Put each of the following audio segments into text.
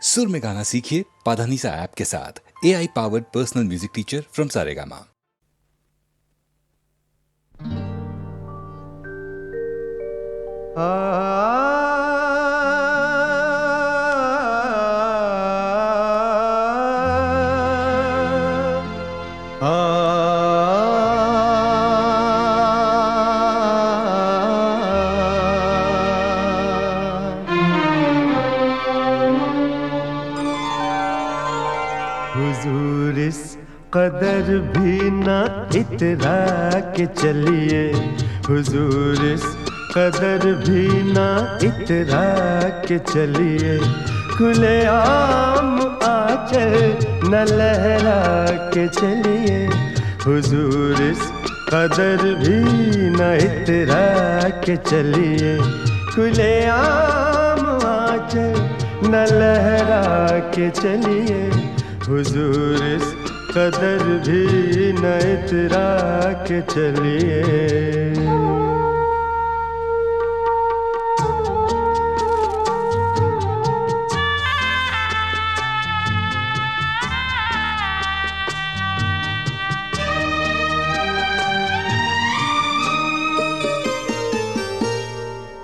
सुर में गाना सीखिए पाधानीसा ऐप के साथ। AI powered personal music teacher from Saregama. हुजूर इस कदर भी ना इतरा के चलिए, हुजूर इस कदर भी ना इतरा के चलिए, खुले आम आंचल न लहरा के चलिए, हुजूर इस कदर भी न इतरा के चलिए, खुले आम आंचल न लहरा के चलिए, हुजूर इस कदर भी न इतरा के चलिए।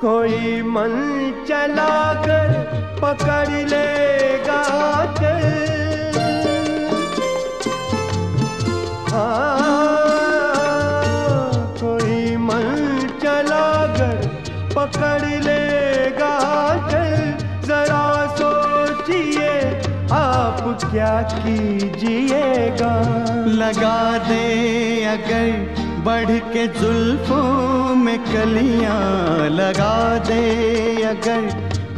कोई मन चला कर पकड़ लेगा चल, कोई मन चला कर पकड़ लेगा चल, जरा सोचिए आप क्या कीजिएगा। लगा दे अगर बढ़ के जुल्फों में कलियां, लगा दे अगर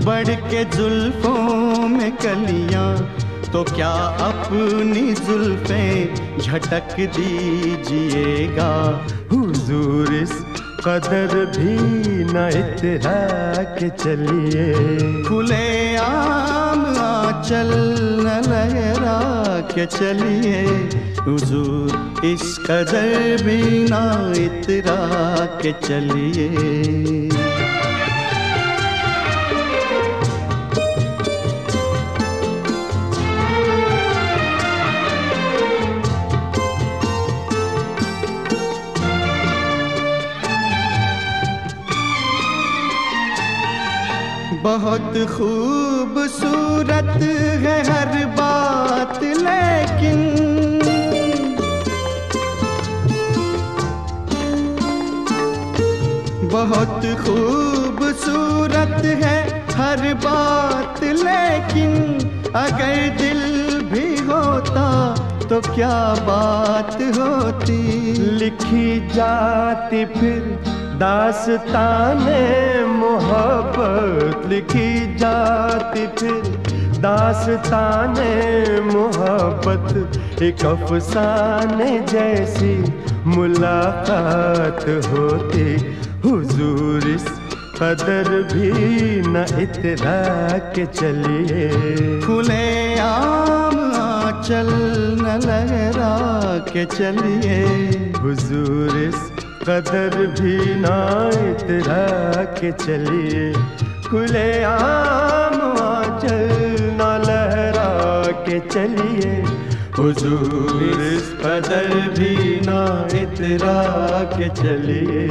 बढ़ के जुल्फों में कलियां, तो क्या अपनी जुल्फें झटक दीजिएगा। हुजूर इस कदर भी न इतरा के चलिए, खुले आम आंचल न लहरा के चलिए, हुजूर इस कदर भी ना इतरा के चलिए। बहुत खूबसूरत है हर बात, लेकिन बहुत खूबसूरत है हर बात, लेकिन अगर दिल भी होता तो क्या बात होती। लिखी जाती फिर दास्ताने मोहब्बत, लिखी जाती फिर दास्ताने मोहब्बत, एक अफसाने जैसी मुलाकात होती। हुजूर इस कदर भी न इतरा के चलिए, खुले आम आंचल न लहरा के चलिए, हुजूर इस कदर भी न इतरा के चलिए, खुले आम आंचल न लहरा के चलिए, हुजूर इस कदर भी न इतरा के चलिए।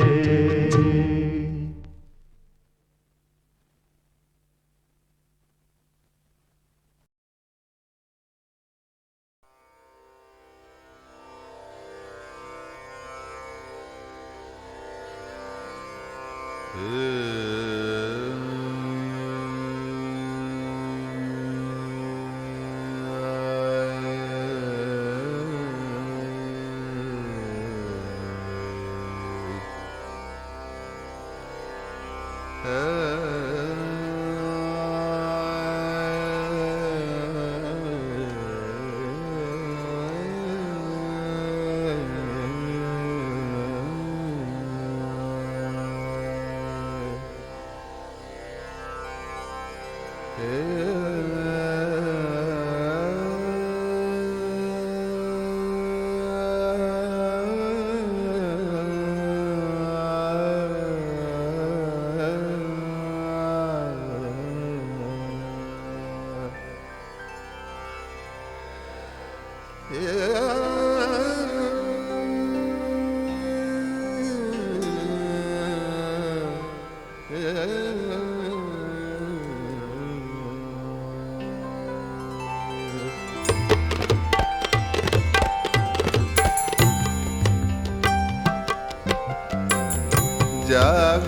जाग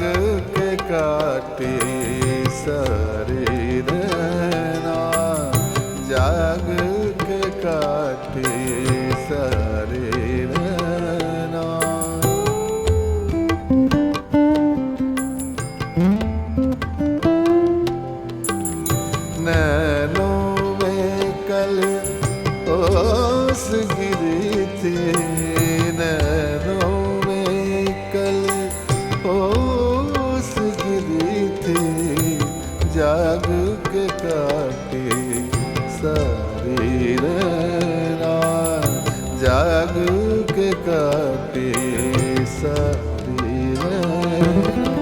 के काटे सारे रहना, जाग के काटे सारे रहना। नैनों में कल ओस गिरी थी, नैनों में कल ओस गिरी थी, जाग के काटे सारी रहना, जाग के काटे सारी रहना।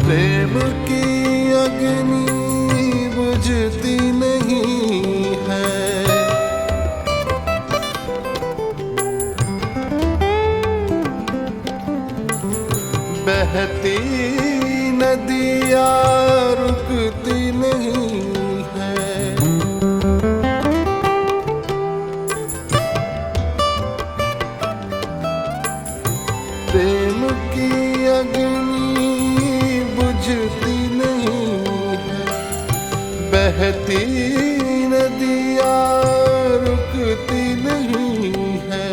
प्रेम की अग्नि बुझती नहीं है, बहती नदियाँ रुकती नहीं है। प्रेम की अग्नि बुझती नहीं है, बहती नदियाँ रुकती नहीं है।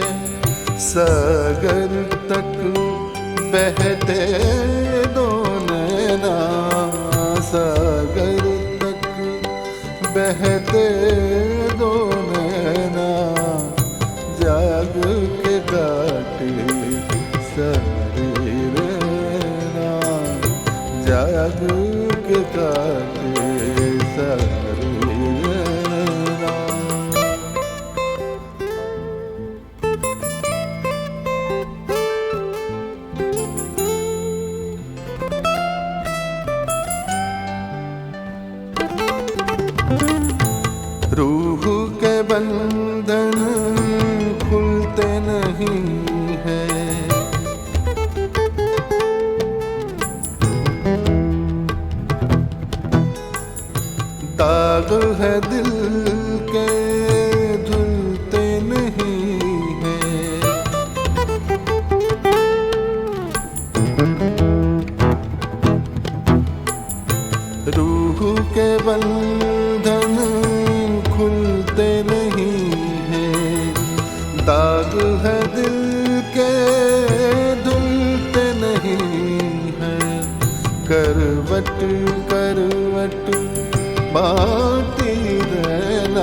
सागर तक बहते दो नैना, सागर तक बहते दो नैना, जाग के काटे सारी रहना, जाग के काटे सारी रहना। रूह के बंधन खुलते नहीं हैं, दाग है दिल के धुलते नहीं हैं। रूह के बंधन खुलते नहीं हैं, दाग है दिल के धुलते नहीं हैं। करवट करवट बाटी रहना,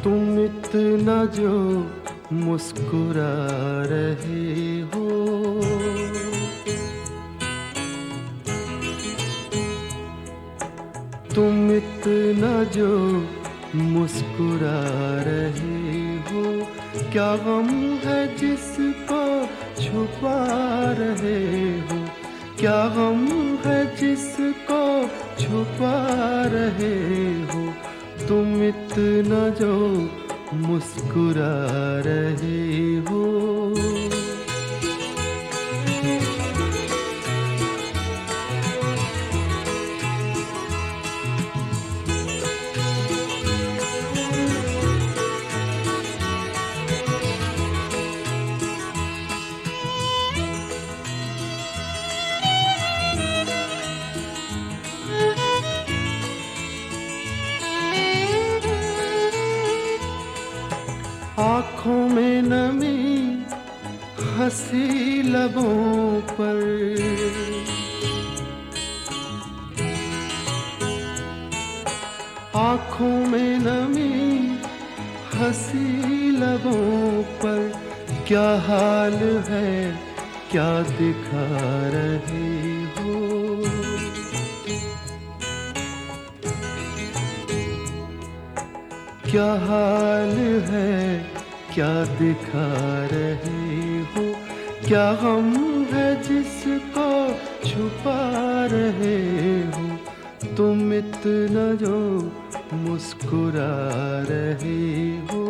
तुम इतना जो मुस्कुरा रहे हो, तुम इतना जो मुस्कुरा रहे हो, क्या गम है जिसको छुपा रहे हो, क्या गम है जिसको छुपा रहे हो, तुम इतना जो मुस्कुरा रहे हो। आँखों में नमी हंसी लबों पर, आँखों में नमी हंसी लबों पर, क्या हाल है क्या दिखा रहे हो, क्या हाल है क्या दिखा रहे हो, क्या गम है जिसको छुपा रहे हो, तुम इतना जो मुस्कुरा रहे हो।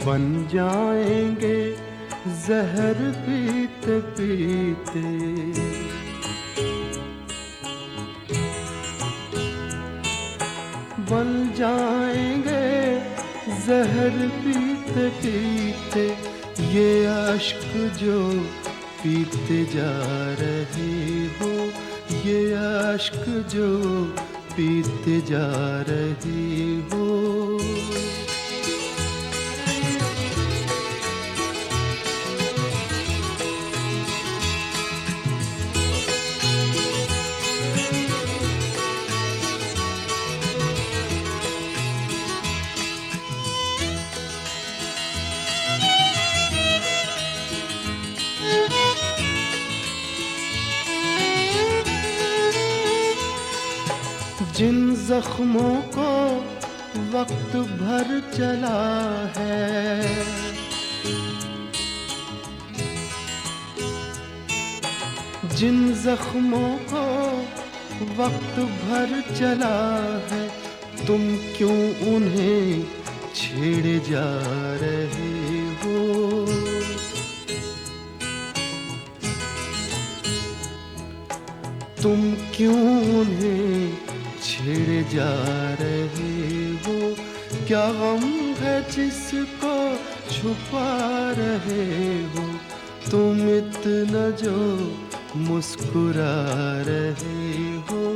बन जाएंगे जहर पीते पीते, बन जाएंगे जहर पीते पीते, ये अश्क जो पीते जा रहे हो, ये अश्क जो पीते जा रहे हो। जिन जख्मों को वक्त भर चला है, जिन जख्मों को वक्त भर चला है, तुम क्यों उन्हें छेड़े जा रहे हो, तुम क्यों उन्हें छेड़े जा रहे हो, क्या गम है जिसको छुपा रहे हो, तुम इतना जो मुस्कुरा रहे हो।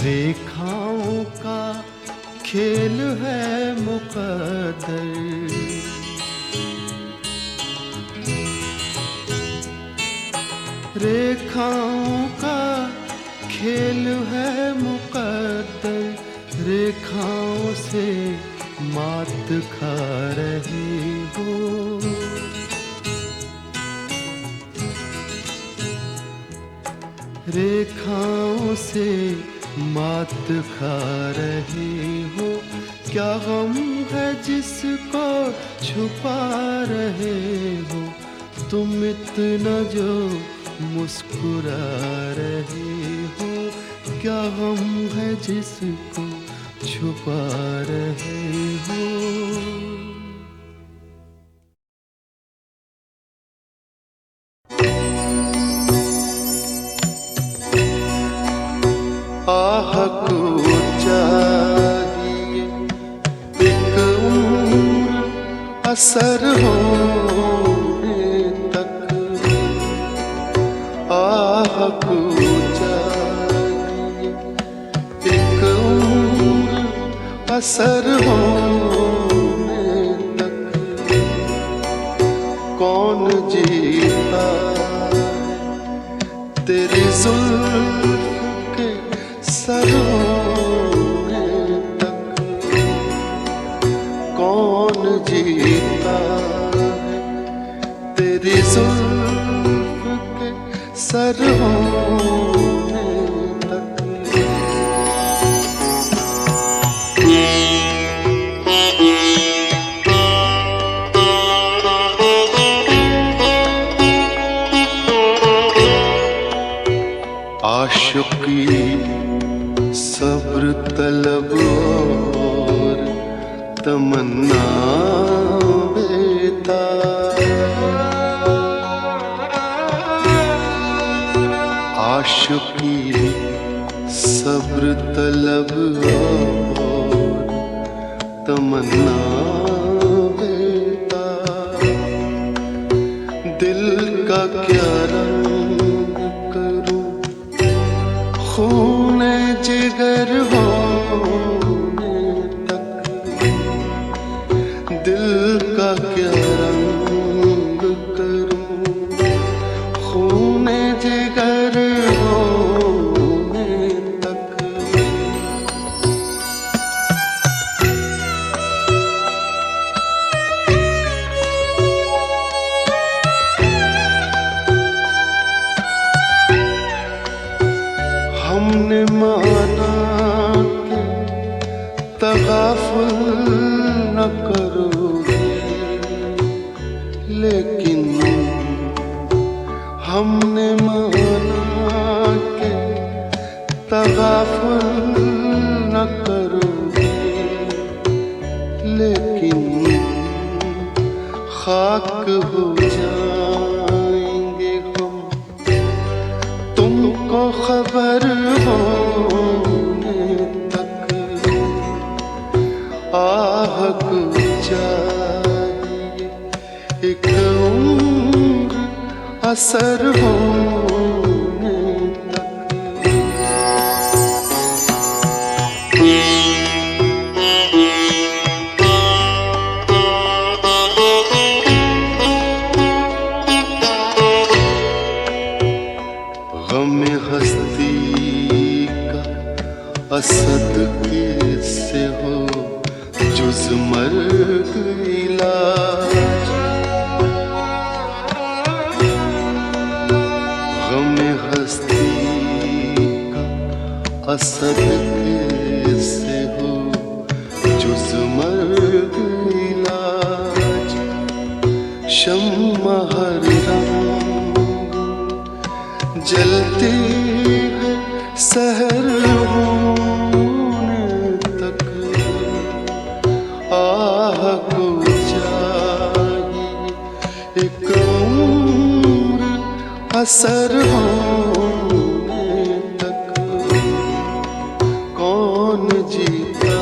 रेखाओं का खेल है मुक़द्दर, रेखाओं का खेल है मुक़द्दर, रेखाओं से मात खा रहे हो, रेखाओं से मात खा रहे हो, क्या गम है जिसको छुपा रहे हो, तुम इतना जो मुस्कुरा रहे हो, क्या गम है जिसको छुपा रहे हो। आह को चाहिए असर होने तक आह कूचा एक उम्र असर होने तक कौन जीता तेरी जुल्फ के सर होने तक कौन जीता तेरी जुल्फ के सर होने तक। आशिकी सब्र तलब और तमन्ना बेता आशिकी सब्र तलब और तमन्ना बेता दिल का क्या रंग करूं खून जिगर होने तक दिल का क्या रंग करूं खून जिगर होने तक। हमने माना कि तगाफुल न करोगे लेकिन हमने माना कि तगाफुल न करोगे लेकिन खाक हो जाएंगे हम तुमको खबर होने तक आह चाहिए एक उम्र असर होने तक। गम हस्ती का असद कैसे हो जुज मर्ग इलाज गम हस्ती का असद कैसे हो जुज मर्ग इलाज शम्मा हर रंग जलती है सहर होने तक आह को चाहिए एक उम्र असर होने तक कौन जीता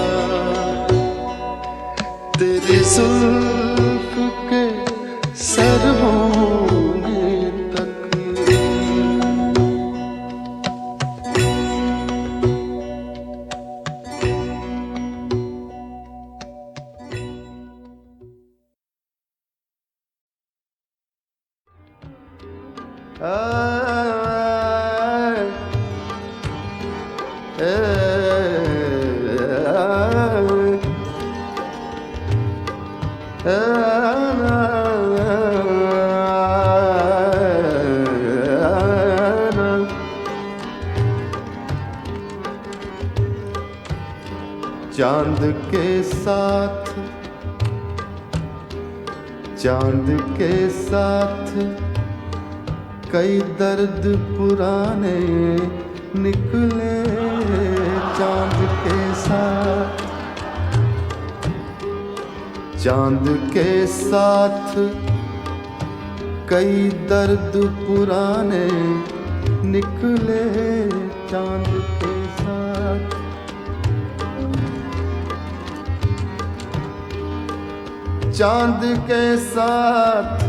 तेरी जुल्फ के सर होने तक। चांद के साथ कई दर्द पुराने निकले चांद के साथ कई दर्द पुराने निकले चांद के साथ चांद के साथ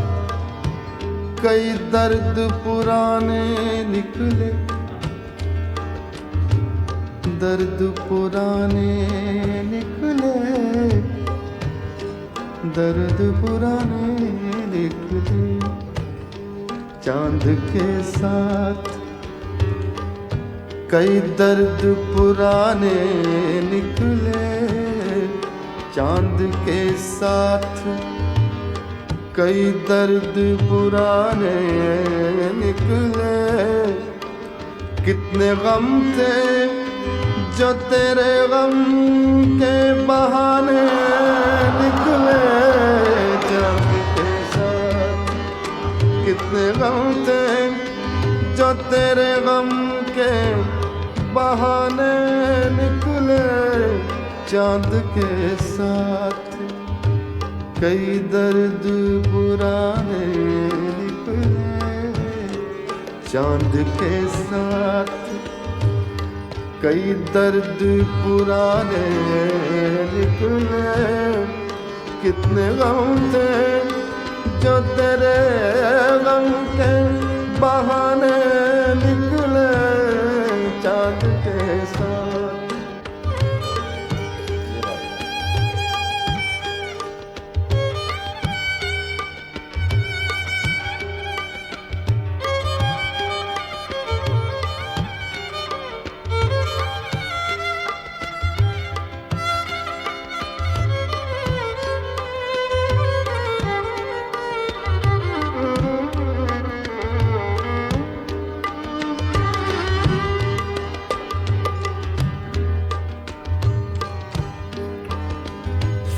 कई दर्द पुराने निकले, दर्द पुराने निकले, दर्द पुराने निकले। चांद के साथ कई दर्द पुराने निकले, चांद के साथ कई दर्द पुराने निकले। कितने गम थे जो तेरे गम के बहाने निकले, चांद के साथ कितने गम थे जो तेरे गम के बहाने निकले। चांद के साथ कई दर्द पुराने निकले, चांद के साथ कई दर्द पुराने निकले। कितने गम थे जो तेरे गम के बहाने निकले, चांद के साथ।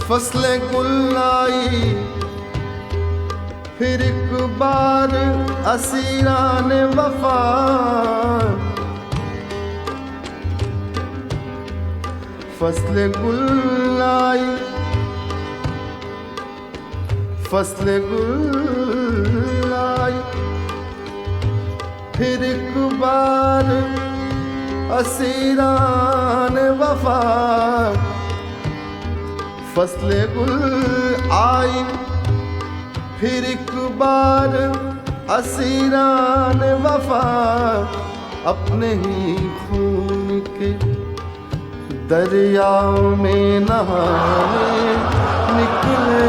फसले गुल आई फिर एक बार असीरान वफा, फसले गुल आई, फसले गुल आई फिर एक बार असीरान वफा। फसले गुल आई फिर एक बार असीरान वफा। अपने ही खून के दरियाओं में नहाने निकले,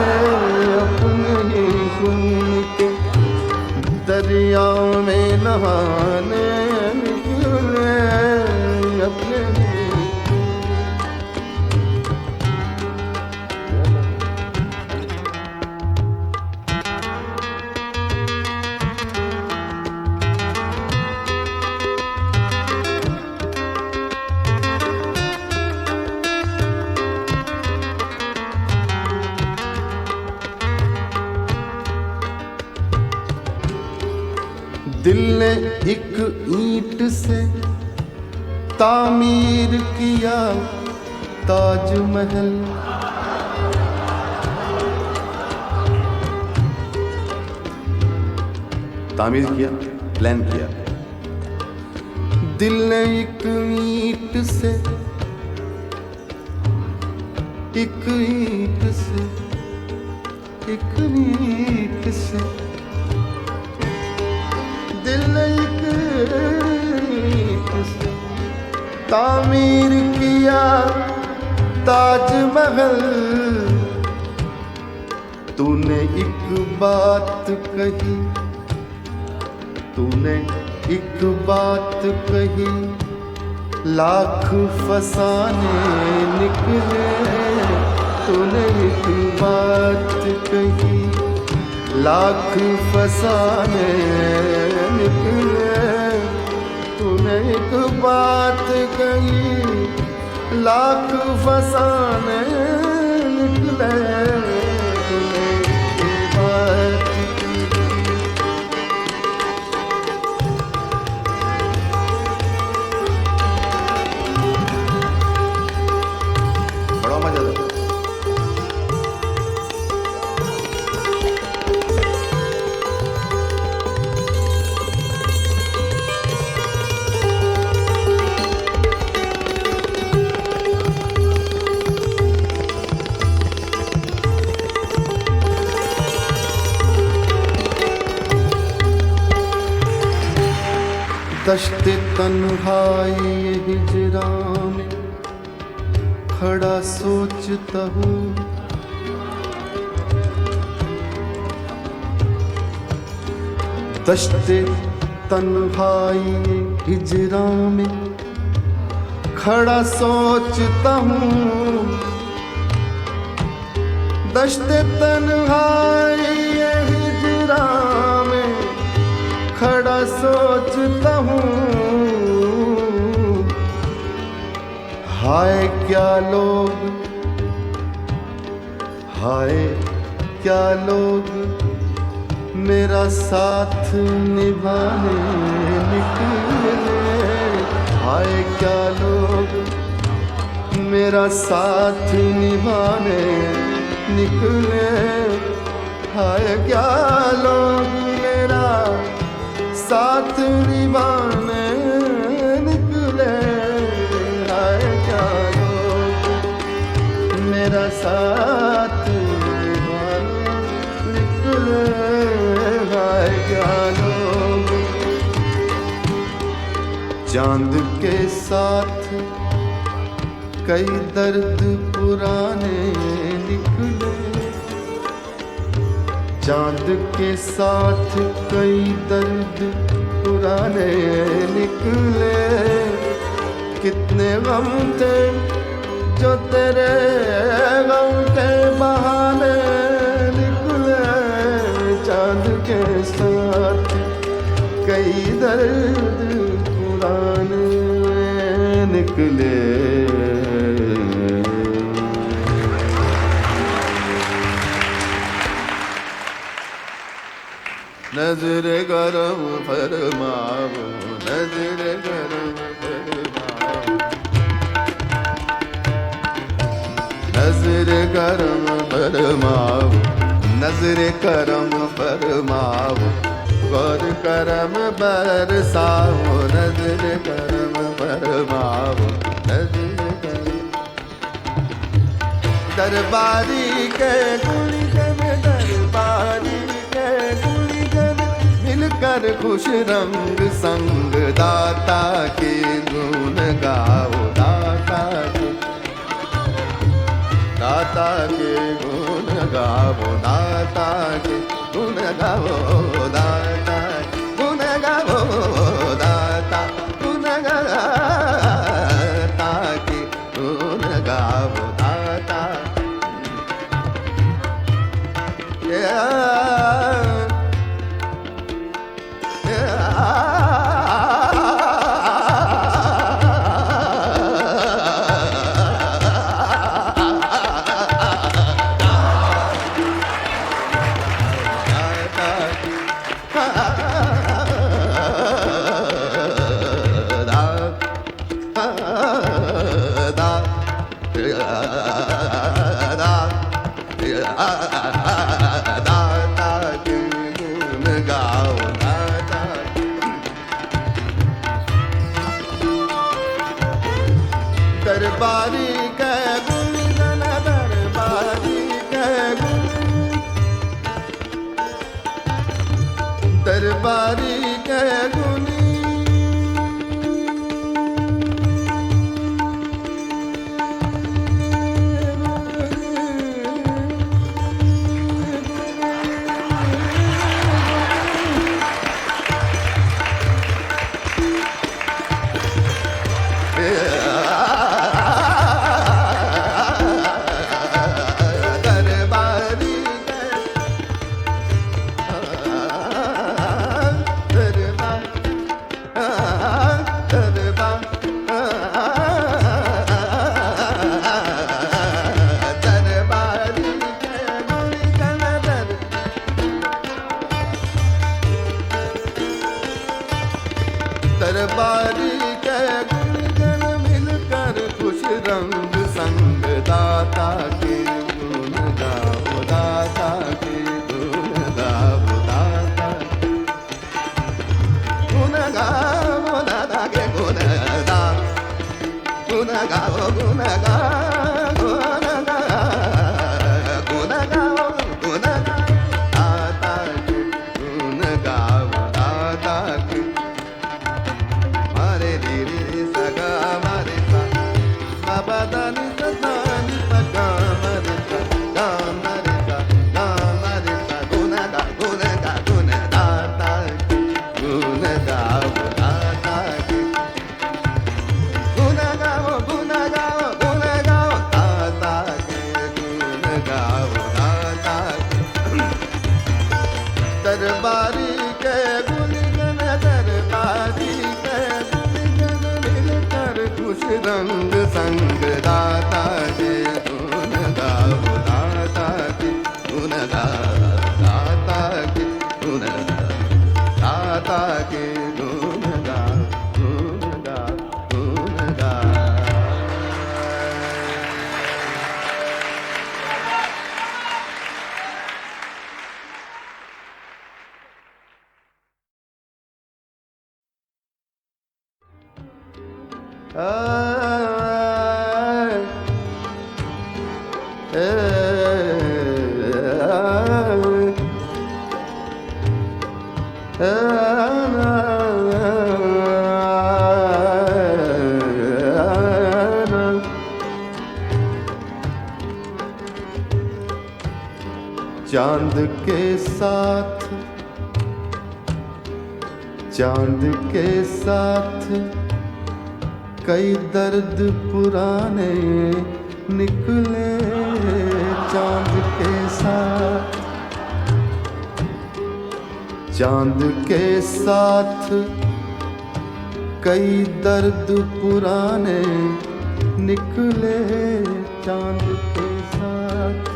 अपने ही खून के दरियाओं में नहाने निकले, अपने दिल ने एक ईंट से तामीर किया ताजमहल, तामीर किया, प्लान किया। दिल ने एक ईंट से, एक ईंट से, एक ईंट से, दिल ने एक ईंट से तामीर किया ताजमहल। तूने एक बात कही, तूने एक बात कही, लाख फसाने निकले। तूने एक बात कही, लाख फसाने निकले। तूने एक बात कही, लाख फसाने निकले। तूने एक बात बड़ा मजा था। दश्त तन्हाई हिजरा में खड़ा सोचता हूँ, दश्त तन्हाई हिजरा में खड़ा सोचता हूँ, दश्त तन्हाई हिजरा में खड़ा सोचता हूँ। हाय क्या लोग, हाय क्या लोग मेरा साथ निभाने निकले, हाय क्या लोग मेरा साथ निभाने निकले, हाय क्या लोग मेरा साथ निभाने निकले, हाय क्या लोग मेरा साथ निभाने निकले, हाय क्या लोग। चांद के साथ कई दर्द पुराने निकले, चांद के साथ कई दर्द पुराने निकले, कितने गम थे जो तेरे गम के बहाने निकले, चांद के साथ कई दर्द पुराने निकले। नजर गरम फरमाओ, नजर गरम फरमाओ, नजर गरम फरमाओ, नजर करम फरमाओ, गौर करम बरसाओ, नजर करम फरमाओ, नजर करम। दरबारी के गुणगन, दरबारी के गुणगन मिलकर खुश रंग संग दाता के गुण गाओ, दाता के गुण गाओ, दाता के गुण गाओ, दाता गुण गाओ, दाता गुण गाता के गुण गाओ, दाता। दरबारी के गुणगन, दरबारी के गुण, दरबारी के गुण, दरबारी के गुणगन मिलकर खुश रंग संग दाता के गुण गाओ, दाता के गुण गाओ, दाता गुण गाओ, दाता के गुण गाओ, गुण गाओ, गुण गाओ, गुण गाओ, गुण गाओ, गुण गाओ, दाता के गुण गाओ, दाता के संग संग दाता के गुण गाओ, दाता के गुण गाओ, दाता के गुण गाओ, दाता के गुण गाओ, गुण गाओ, गुण गाओ। चांद के साथ, चांद के साथ कई दर्द पुराने निकले। चांद के साथ, चांद के साथ कई दर्द पुराने निकले। चांद के साथ,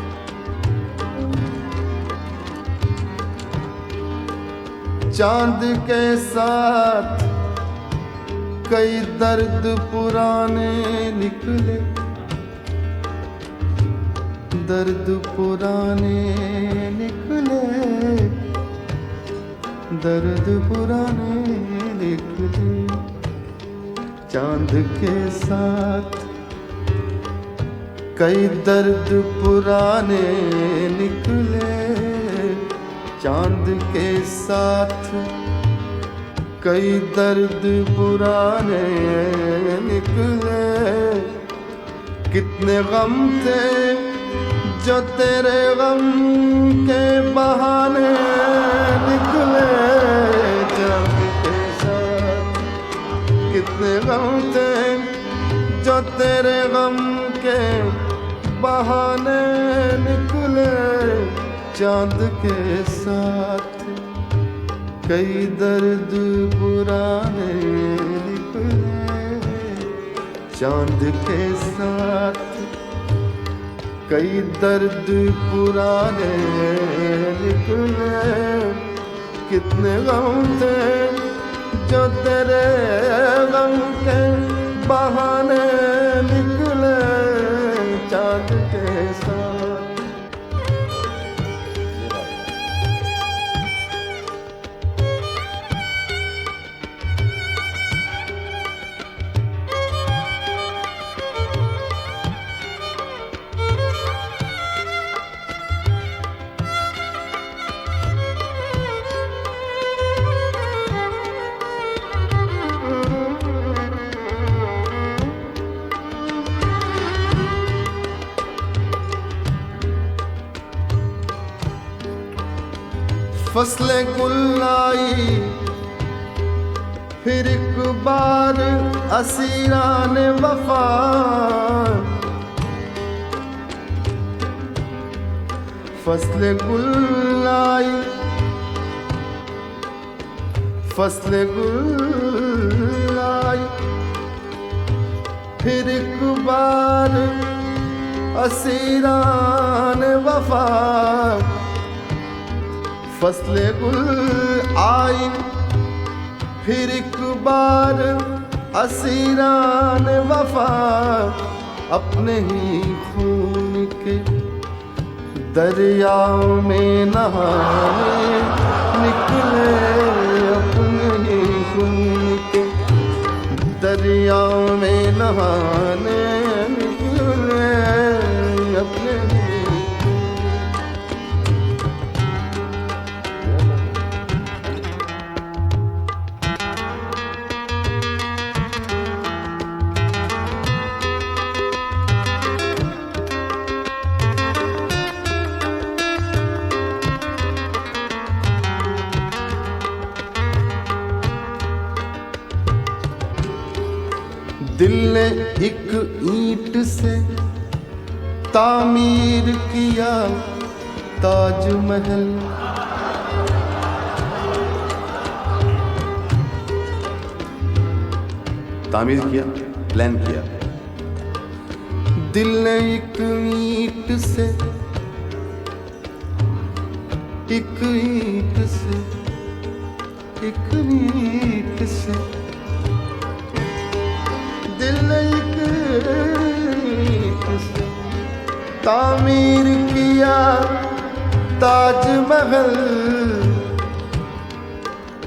चांद के साथ कई दर्द पुराने निकले। दर्द पुराने निकले, दर्द पुराने निकले। चांद के साथ कई दर्द पुराने निकले। चांद के साथ कई दर्द पुराने निकले। कितने गम थे जो तेरे गम के बहाने निकले। चांद के साथ कितने गम थे जो तेरे गम के बहाने निकले। चांद के साथ कई दर्द पुराने निकले। चांद के साथ कई दर्द पुराने निकले। कितने गम थे जो तेरे गम के बहाने निकले। चांद के साथ फसले गुल आई फिर एक बार असीरान वफा। फसले गुल आई, फसले गुल आई फिर एक बार असीरान वफा। फसले गुल आई फिर एक बार असीरान वफा। अपने ही खून के दरियाओं में नहाने निकले। अपने ही खून के दरियाओं में नहाने निकले। अपने दिल ने एक ईंट से तामीर किया ताजमहल। तामीर किया, प्लान किया, दिल ने एक ईंट से, एक ईंट से, एक ईंट से, दिल ने एक ईंट से तामीर किया ताजमहल।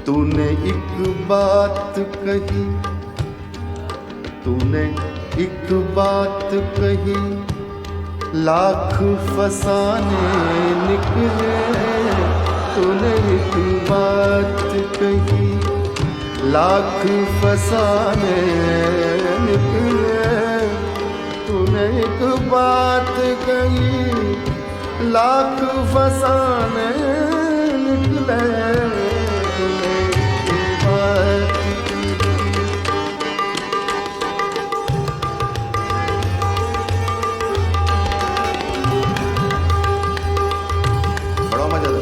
तूने एक बात कही, तूने एक बात कही, लाख फसाने निकले। तूने एक बात कही, लाख फसाने निकले। तूने एक बात कही, लाख फसाने निकले। तूने एक बात बड़ा मजा आता है।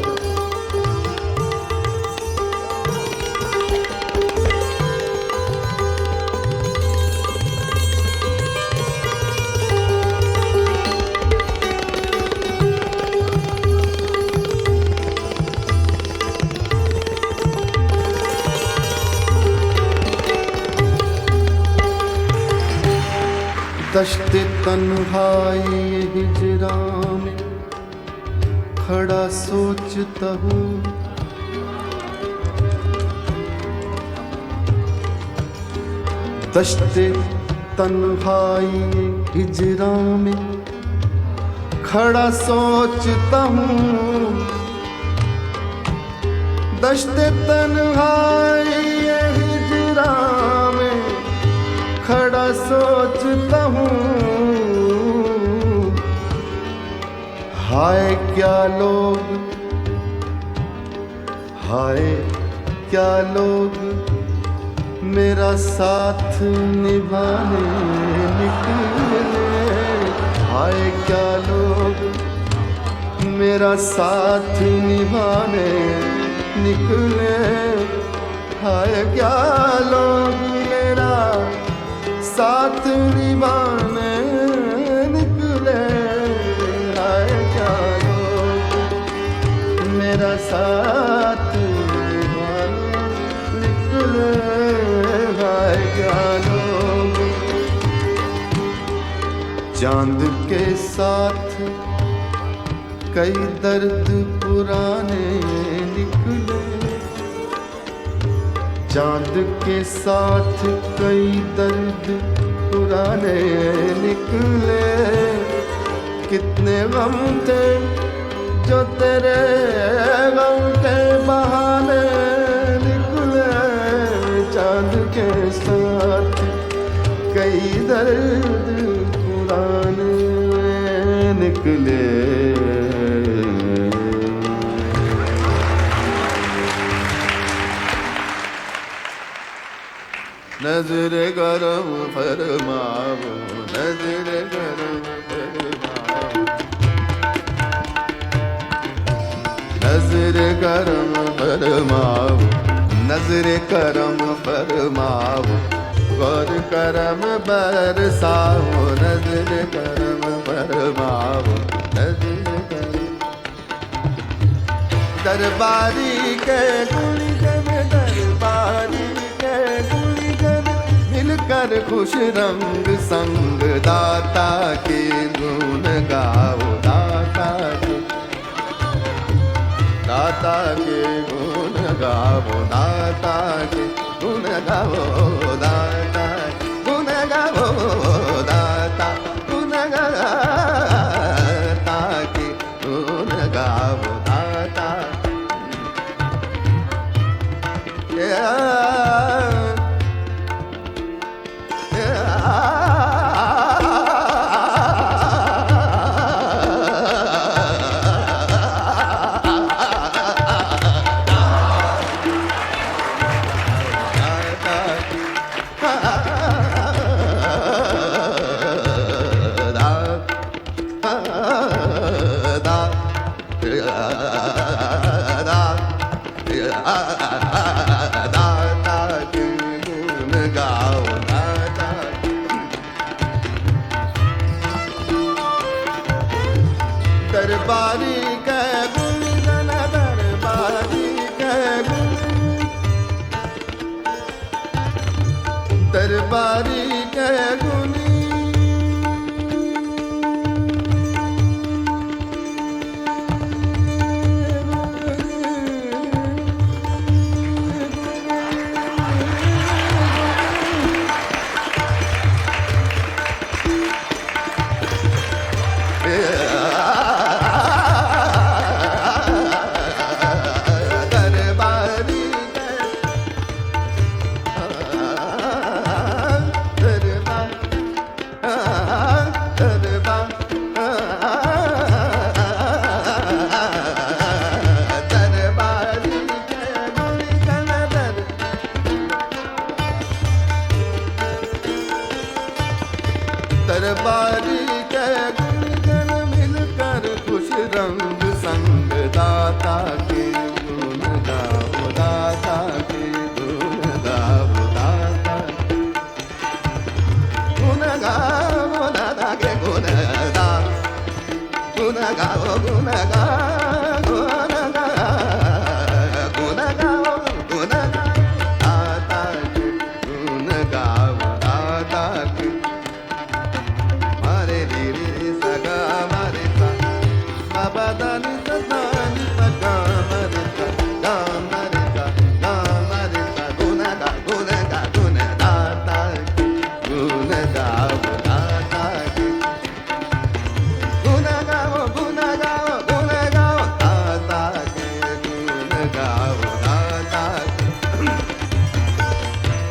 दश्त तन्हाई हिजरा में खड़ा सोचता हूँ। दश्त तन्हाई हिजरा में खड़ा सोचता हूँ। दश्त तन्हाई हिजरा में खड़ा सोचता हूँ। हाय क्या लोग, हाय क्या लोग मेरा साथ निभाने निकले। हाय क्या लोग मेरा साथ निभाने निकले। हाय क्या लोग मेरा साथ निभाने निकले। हाय क्या लोग मेरा साथ निभाने निकले। हाय क्या लोग चांद के साथ कई दर्द पुराने निकले। चांद के साथ कई दर्द पुराने निकले। कितने गम थे जो तेरे गम के बहाने निकले। चांद के साथ कई दर्द पुराने निकले। नजर करम फरमाओ, नजर करम फरमाओ, नजर करम फरमाओ, नजर करम फरमाओ, गौर करम बरसाओ। नजर करम फरमाओ, नजर करम दरबारी के गुणगन, दरबारी के गुणगन मिलकर खुश रंग संग दाता के गुण गाओ। दाता के गुण गाओ, दाता के गुण गाओ, दाता गुण गाओ, दाता गुण गाता के गुण गाओ, दाता दरबारी के गुण गण दरबारी के गुण दरबारी के गुण दरबारी के गुण गण मिलकर खुश रंग संग दाता के गुण गाओ दाता के गुण गाओ दाता गुण गाओ दाता के गुण गा गुण गाओ गुण गा गुण गा गुण गाओ गुण गा दाता के गुण गाओ दाता के मारे रे रे सगा मारे सा बाबा दानी सदानी सगा मारे सा गा मारे सा गा मारे सा गुना गा गुण दाता के गुण गाओ दाता के गुण गाओ दाता के गुण गाओ दाता के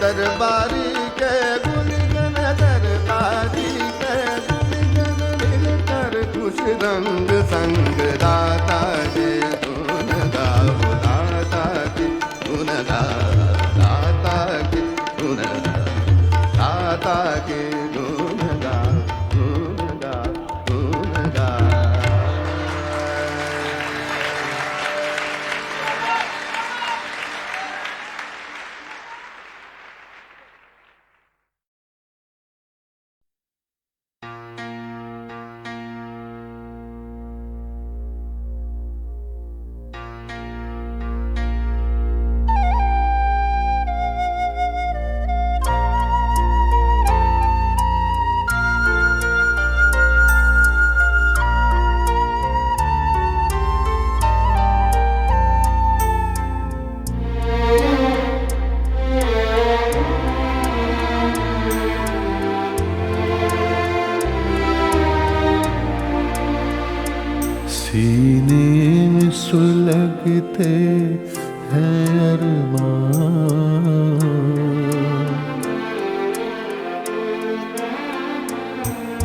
दरबारी के गुण गण दरबारी के खुश रंग संग दाता के गुण गाओ दाता के गुण गाओ दाता के गुण दाता के गुण गाओ गुण गाओ गुण गाओ सीने में सुलगते हैं अरमान,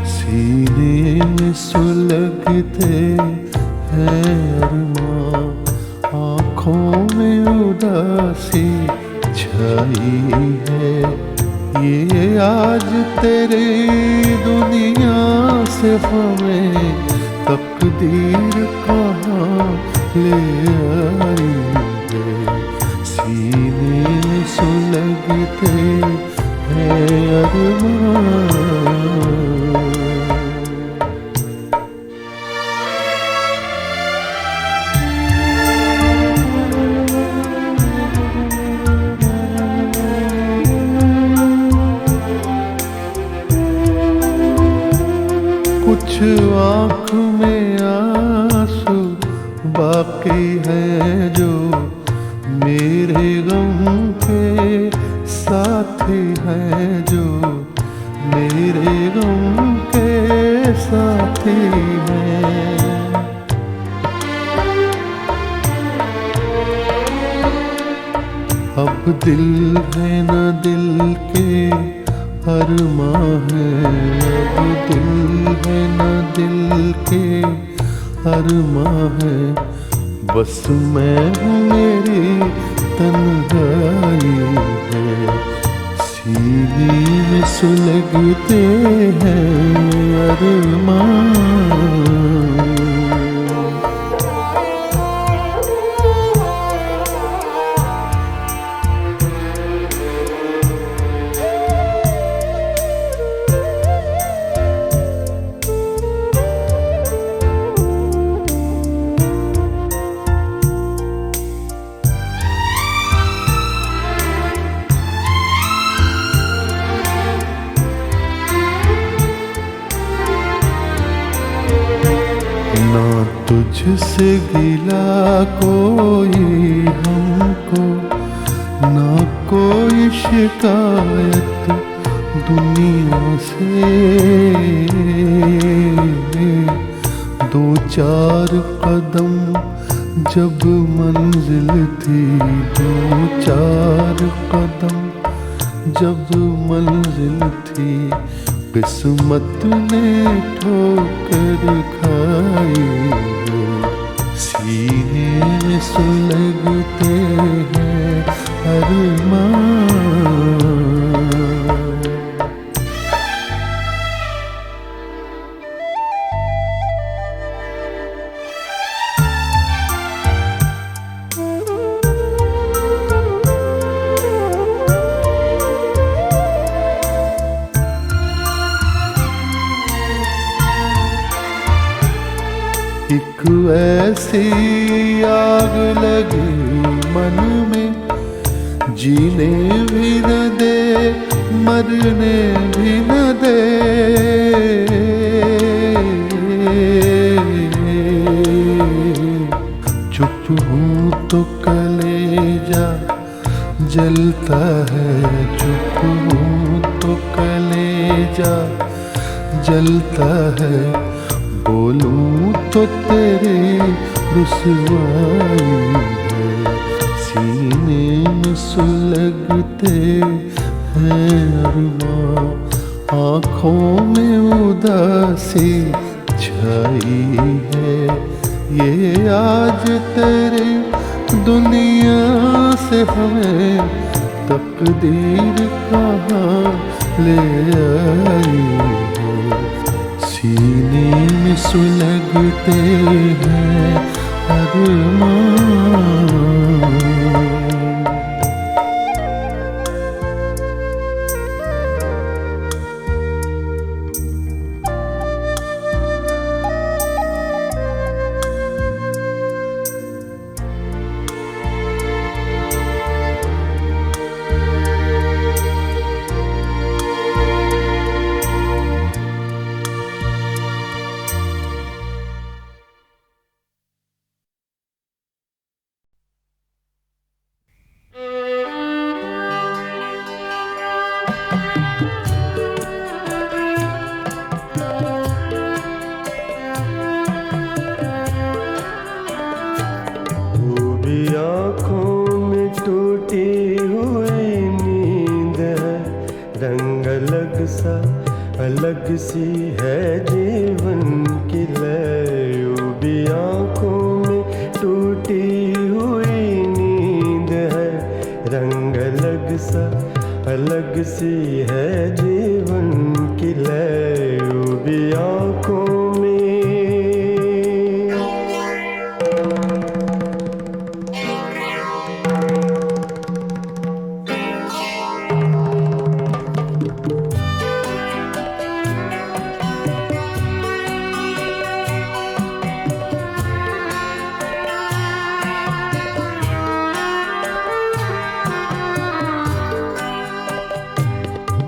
सीने में सुलगते हैं अरमान, आँखों में उदासी छाई है। ये आज तेरी दुनिया से हमें तकदीर कहाँ ले आई है। सीने में सुलगते हैं अरमान। कुछ आँख में आंसू बाकी है जो मेरे गम के साथी हैं, जो मेरे गम के साथी हैं। अब दिल है न दिल के अरमां है, अब दिल है न दिल के अरमां है। बस मैं हूँ मेरी तन्हाई है। सीने में सुलगते हैं अरमां। तुझसे गिला कोई हमको, ना कोई शिकायत दुनिया से। दो चार कदम जब मंजिल थी, दो चार कदम जब मंजिल थी, किस्मत ने ठोकर खाई। सीने में सुलगते हैं अरमान। एक ऐसी आग लगी मन में, जीने भी न दे मरने भी न दे। चुप हूँ तो कलेजा जलता है, चुप हूँ तो कलेजा जलता है। बोलूं तो तेरी रुसवाई है। सीने में सुलगते हैं अरमां, आँखों में उदासी छाई है। ये आज तेरी दुनिया से हमें तकदीर कहाँ ले आई है। सीने में सुलगते हैं अरमान। आँखों में टूटी हुई नींद है, रंग अलग सी है जीवन की लय। भी आँखों में टूटी हुई नींद है, रंग अलग सी है जीवन की लय। भी आँखों में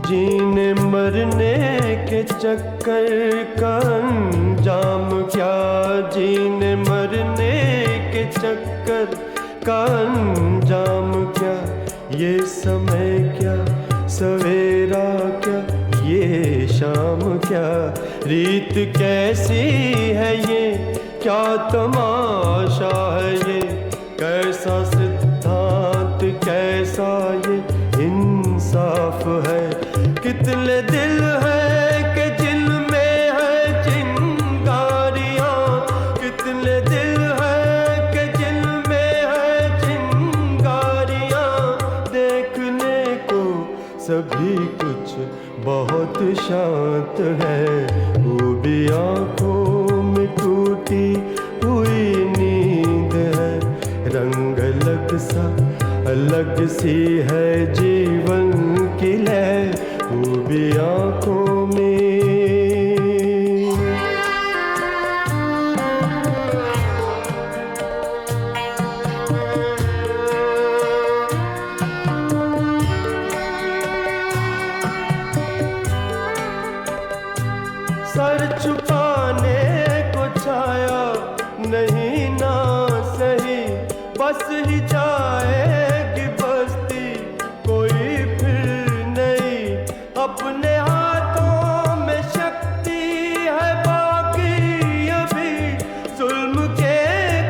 जीने मरने के चक्कर का अंजाम क्या, जीने मरने के चक्कर का अंजाम क्या। ये समय क्या, सवेरा क्या, ये शाम क्या। रीत कैसी है ये, क्या तमाशा है ये। कैसा सिद्धांत, कैसा ये इंसाफ है। कितने दिल हैं कि जिनमें है चिंगारियाँ, कितने दिल हैं कि जिनमें है चिंगारियाँ। देखने को सभी कुछ बहुत शांत है, वो भी आँखों में टूटी हुई नींद है। रंग अलग सी है जीवन की लय, वो भी आँखों में। सर छुपाने को छाया नहीं ना सही, बस ही जाएगी बस्ती, कोई फिर नहीं। अपने हाथों में शक्ति है बाकी अभी, जुल्म के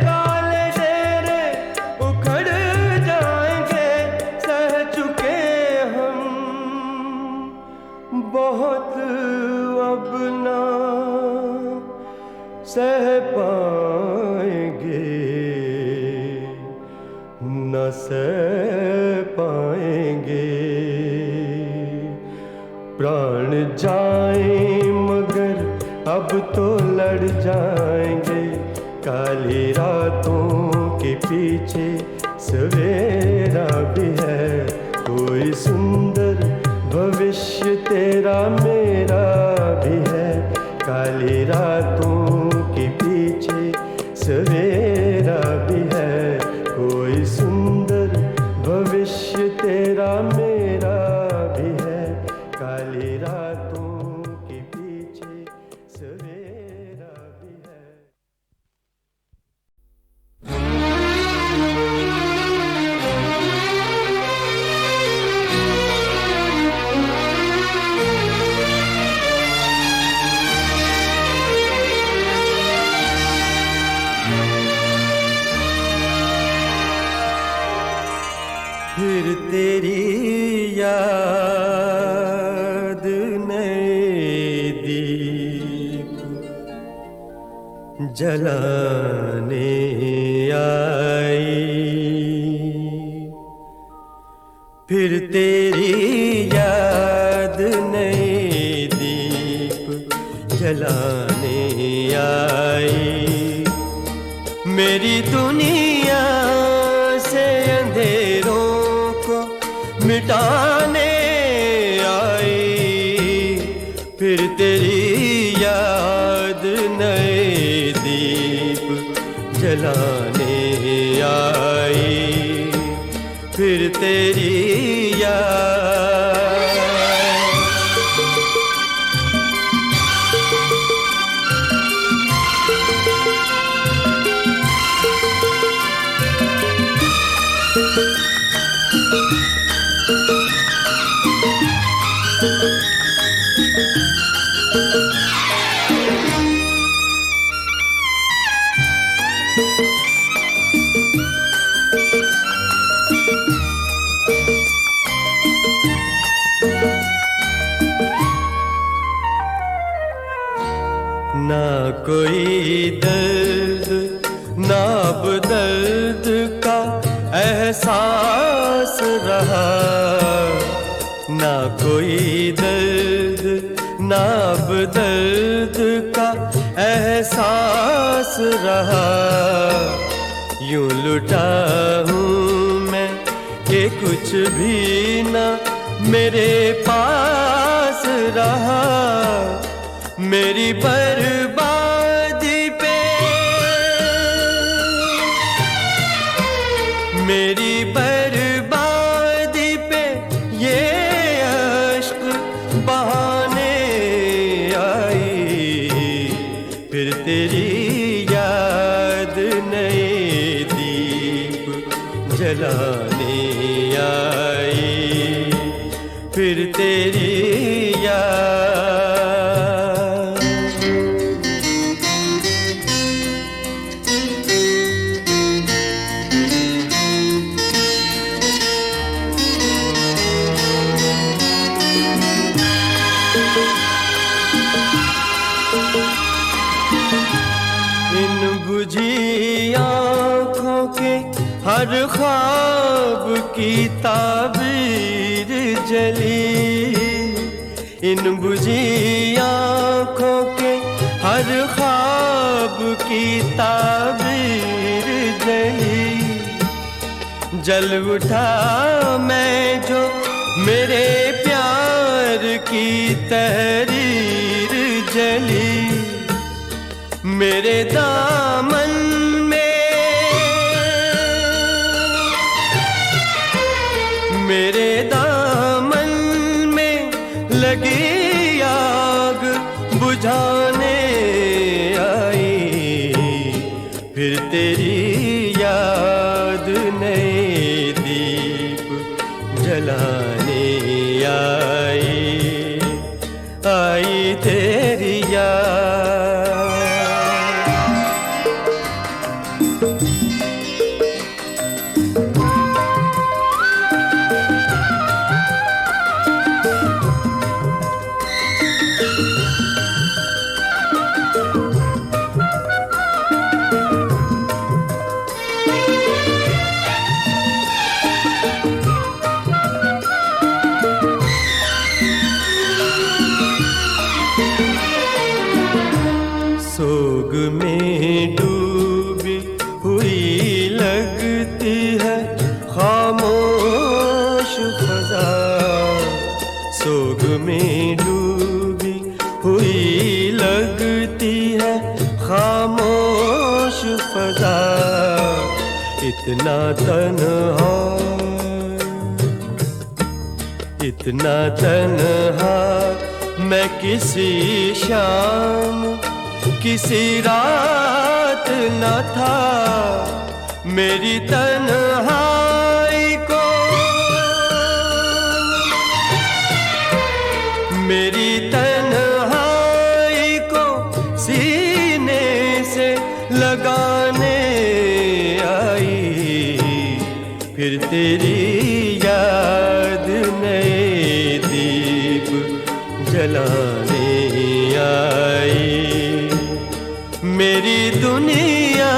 काले डेरे उखड़ जाएंगे, सह चुके हम बहुत, अब ना सह पाएंगे, न सह पाएंगे। प्राण जाए मगर अब तो लड़ जाएंगे, काली रातों के पीछे सवेरा भी है। कोई सुंदर भविष्य तेरा मेरा भी है, काली रातों के पीछे सवेरा भी है। कोई सुंदर भविष्य तेरा मेरा भी है, काली रातों के पीछे सवेरा भी है। फिर तेरी याद नए दीप जलाने आई, फिर तेरी याद नए दीप जलाने आई। मेरी दुनिया से अंधेरों मिटाने आई, फिर तेरी याद नए दीप जलाने आई, फिर तेरी याद। ना कोई दर्द ना अब दर्द का एहसास रहा, ना कोई दर्द ना अब दर्द का एहसास रहा। यूं लुटा हूँ मैं कि कुछ भी ना मेरे पास रहा। मेरी बर्बादी पे, मेरी बर्बादी पे ये अश्क बहाने आई, फिर तेरी याद नए दीप जलाने आई, फिर तेरी याद। इन बुझी आँखों के हर ख्वाब की ताबीर जली, इन बुझी आँखों के हर ख्वाब की ताबीर जली। जल उठा मैं जो मेरे प्यार की तहरीर जली, मेरे दामन में, मेरे दामन में लगी आग बुझाने आई, तेरी याद नए दीप जलाने आई, आई तेरी याद। सोग में डूबी हुई लगती है खामोश फजा, सोग में डूबी हुई लगती है खामोश फजा। इतना तन्हा, इतना तन्हा मैं किसी शाम किसी रात न था, मेरी तन्हाई को, मेरी तन्हाई को सीने से लगाने आई, फिर तेरी याद नए दीप जलाने आई, मेरी दुनिया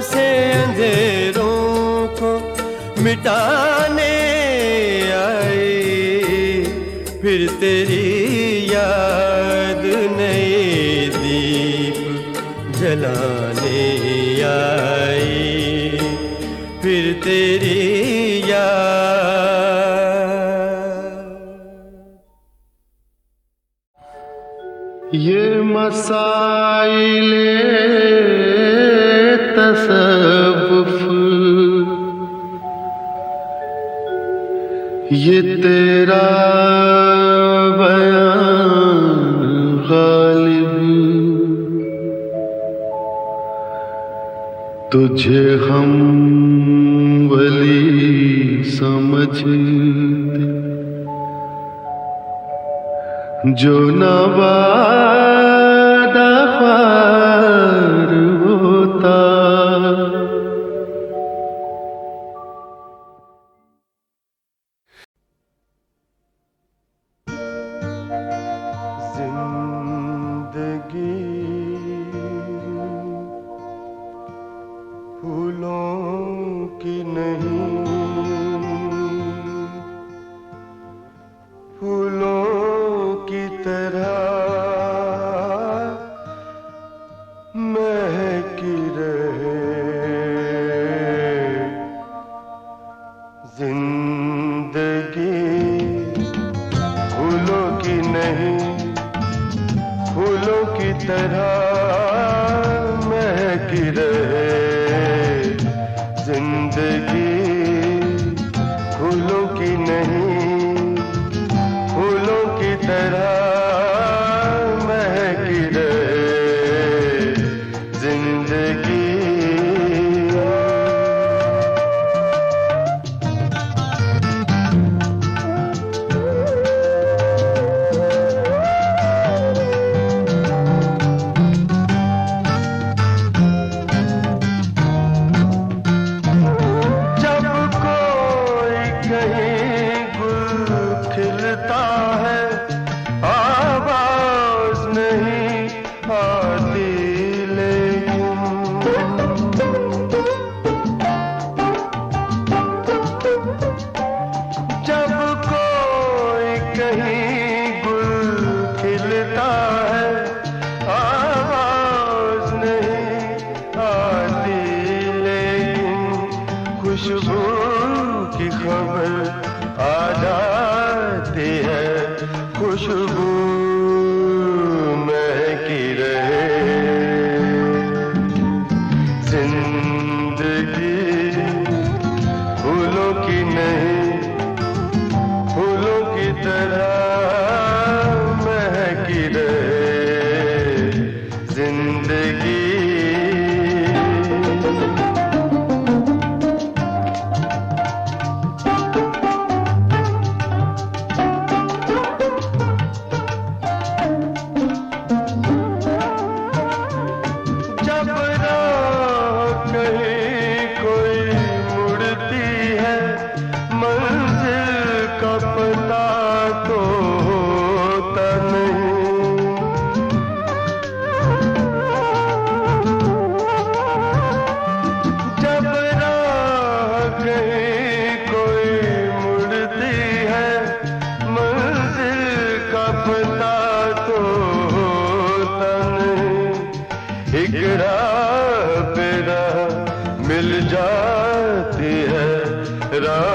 से अंधेरों को मिटाने आई, फिर तेरी याद नए दीप जलाने आई, फिर तेरी याद। ये मसाइले तसव्वुफ, ये तेरा बयान गालिब, तुझे हम वली समझते जो नवादा ख्वार होता। जिंदगी फूलों की नहीं, फूलों की तरह महकी रहे। जिंदगी फूलों की नहीं, फूलों की तरह महकी रहे। जिंदगी फूलों की नहीं, फूलों की तरह महकी रहे। जिंदगी एक राह पे राह मिल जाती है, राह